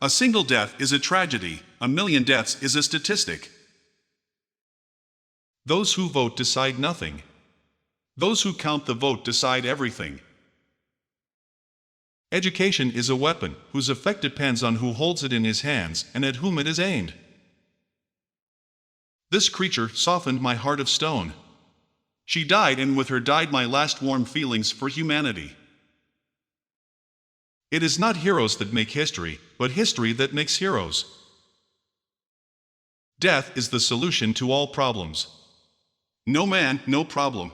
A single death is a tragedy, a million deaths is a statistic. Those who vote decide nothing. Those who count the vote decide everything. Education is a weapon, whose effect depends on who holds it in his hands and at whom it is aimed. This creature softened my heart of stone. She died, and with her died my last warm feelings for humanity. It is not heroes that make history, but history that makes heroes. Death is the solution to all problems. No man, no problem.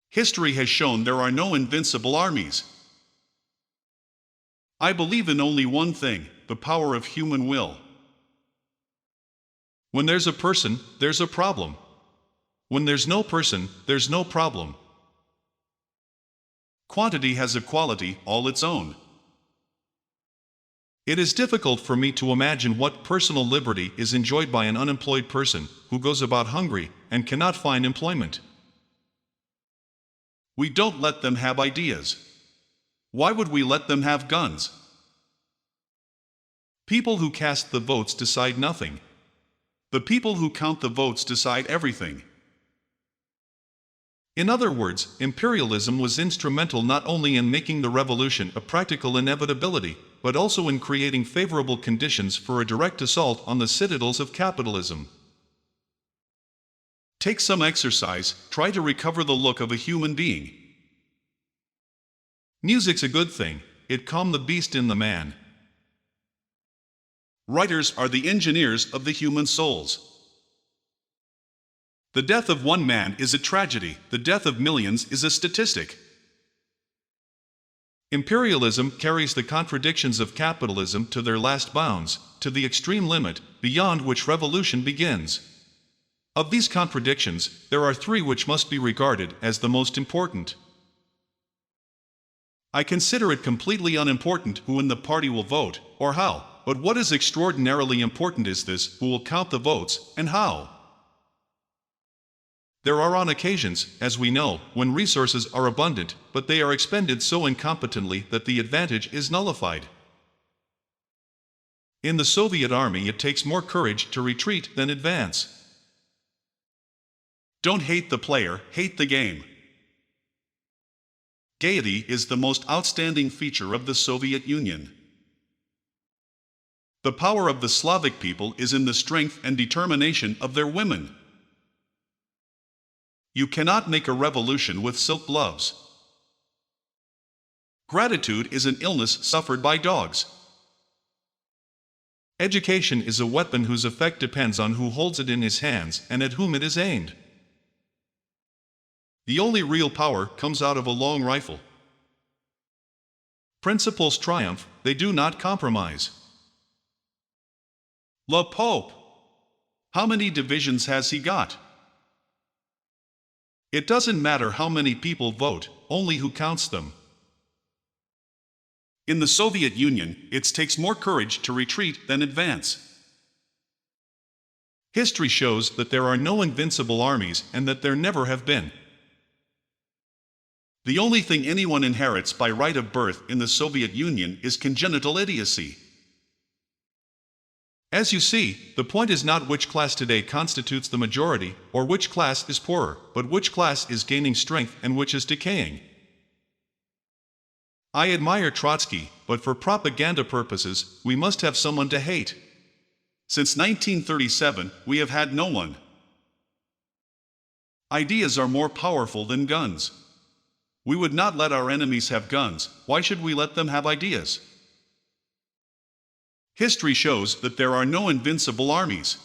History has shown there are no invincible armies. I believe in only one thing, the power of human will. When there's a person, there's a problem. When there's no person, there's no problem. Quantity has a quality all its own. It is difficult for me to imagine what personal liberty is enjoyed by an unemployed person who goes about hungry and cannot find employment. We don't let them have ideas. Why would we let them have guns? People who cast the votes decide nothing. The people who count the votes decide everything. In other words, imperialism was instrumental not only in making the revolution a practical inevitability, but also in creating favorable conditions for a direct assault on the citadels of capitalism. Take some exercise, try to recover the look of a human being. Music's a good thing, it calms the beast in the man. Writers are the engineers of the human souls. The death of one man is a tragedy, the death of millions is a statistic. Imperialism carries the contradictions of capitalism to their last bounds, to the extreme limit, beyond which revolution begins. Of these contradictions, there are three which must be regarded as the most important. I consider it completely unimportant who in the party will vote, or how, but what is extraordinarily important is this: who will count the votes, and how. There are on occasions, as we know, when resources are abundant, but they are expended so incompetently that the advantage is nullified. In the Soviet army it takes more courage to retreat than advance. Don't hate the player, hate the game. Gaiety is the most outstanding feature of the Soviet Union. The power of the Slavic people is in the strength and determination of their women. You cannot make a revolution with silk gloves. Gratitude is an illness suffered by dogs. Education is a weapon whose effect depends on who holds it in his hands and at whom it is aimed. The only real power comes out of a long rifle. Principles triumph, they do not compromise. Le Pope. How many divisions has he got? It doesn't matter how many people vote, only who counts them. In the Soviet Union, it takes more courage to retreat than advance. History shows that there are no invincible armies and that there never have been. The only thing anyone inherits by right of birth in the Soviet Union is congenital idiocy. As you see, the point is not which class today constitutes the majority, or which class is poorer, but which class is gaining strength and which is decaying. I admire Trotsky, but for propaganda purposes, we must have someone to hate. Since 1937, we have had no one. Ideas are more powerful than guns. We would not let our enemies have guns, why should we let them have ideas? History shows that there are no invincible armies.